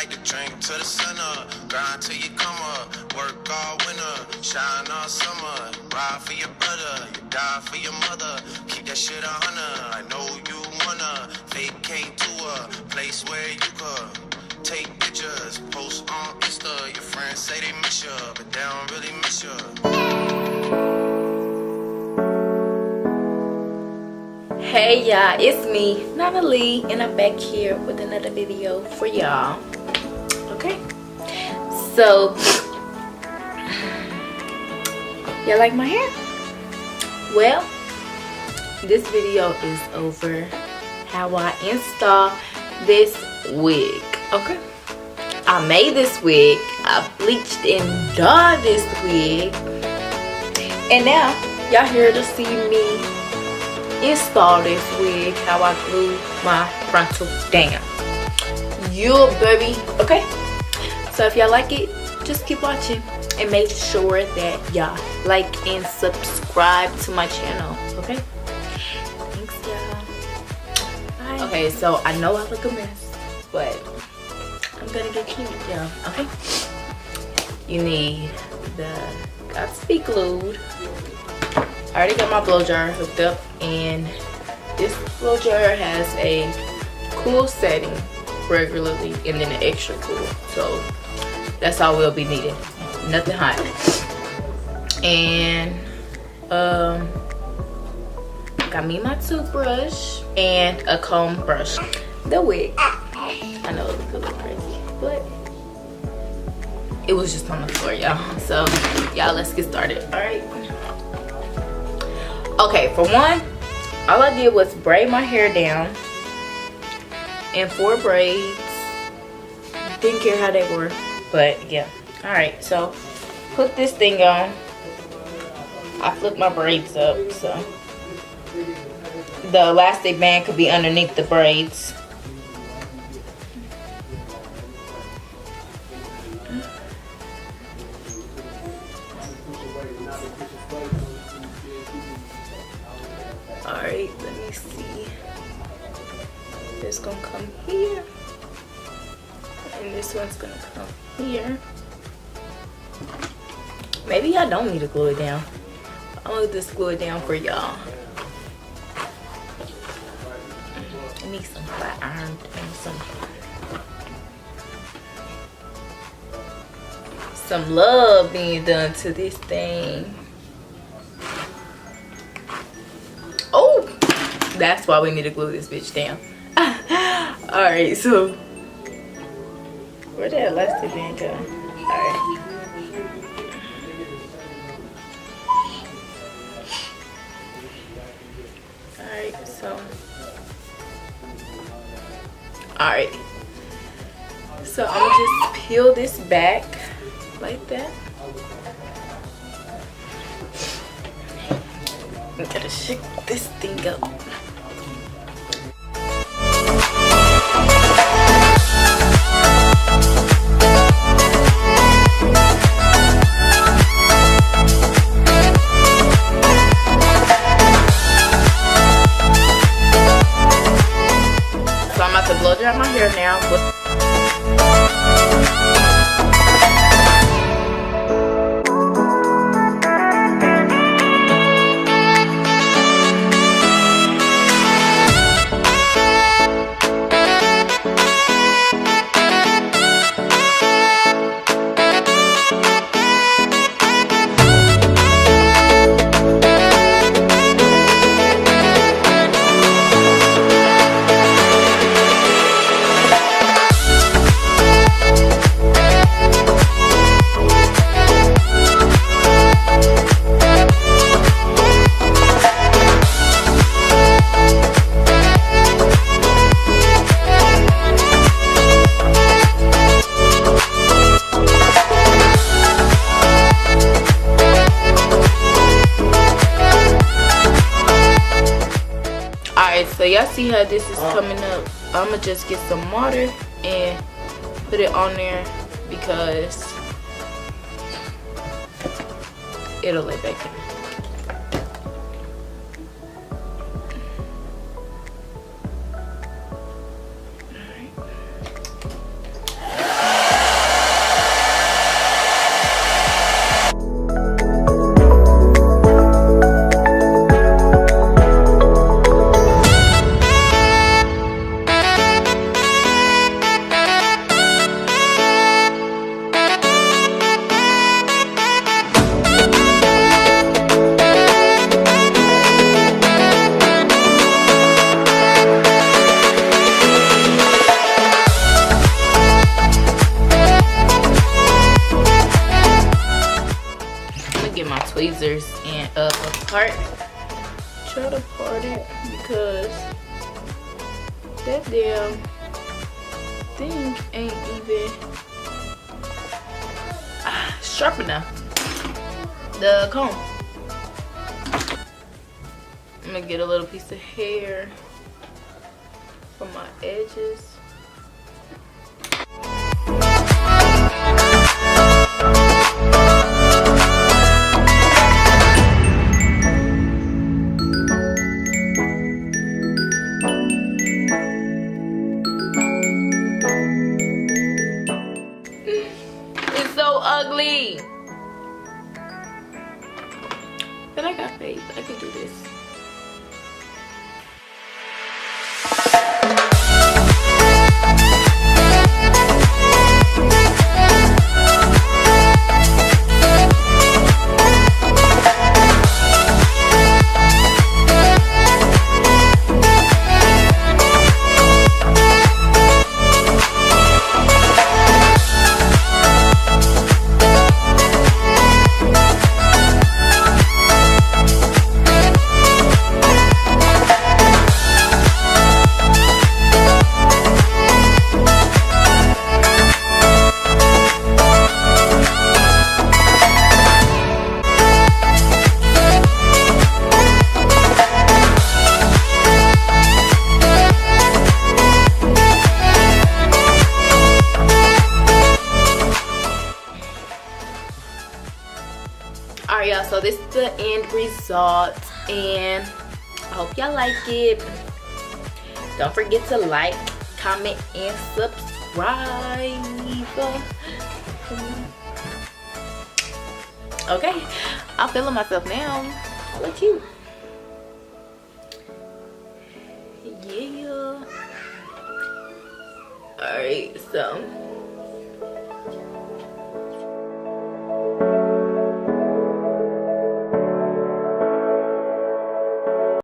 like to drink to the sun up, grind till you come up, work all winter, shine all summer, ride for your brother, you die for your mother, keep that shit 100. I know you wanna vacate to a place where you could take pictures, post on Insta. Your friends say they miss you, but they don't really miss you. Hey y'all, it's me, Nana Lee, and I'm back here with another video for y'all. Okay, so y'all like my hair? Well, this video is over how I install this wig. Okay, I made this wig, I bleached and dyed this wig, and now y'all here to see me install this wig, how I glue my frontal down. You baby. Okay, so if y'all like it, just keep watching and make sure that y'all like and subscribe to my channel. Okay, thanks y'all. Bye. Okay, so I know I look a mess, but I'm gonna get cute, y'all. Okay, you need the got to be glued. I already got my blow dryer hooked up, and this blow dryer has a cool setting regularly and then an extra cool, so that's all we'll be needing, nothing hot. And got me my toothbrush and a comb brush. The wig, I know it looks a little crazy, but it was just on the floor, y'all. So y'all, let's get started. All right. Okay, for one, all I did was braid my hair down in 4 braids. Didn't care how they were, but yeah. All right, so put this thing on. I flipped my braids up so the elastic band could be underneath the braids. Alright, let me see. This gonna come here, and this one's gonna come here. Maybe y'all don't need to glue it down. I'm gonna just glue it down for y'all. I need some flat iron and some love being done to this thing. Oh, that's why we need to glue this bitch down. All right, so where'd that elastic band go? All right. Alright, so alright, so I'm gonna just peel this back like that. I gotta shake this thing up. So I'm about to blow dry my hair now. So y'all see how this is coming up. I'm gonna just get some water and put it on there because it'll lay back in. tweezers and apart. Try to part it because that damn thing ain't even sharp enough. The comb. I'm gonna get a little piece of hair from my edges. It's so ugly. But I got faith. I can do this. Alright, y'all, so this is the end result and I hope y'all like it. Don't forget to like, comment, and subscribe. Okay, I'm feeling myself now. Look cute. Yeah. Alright, so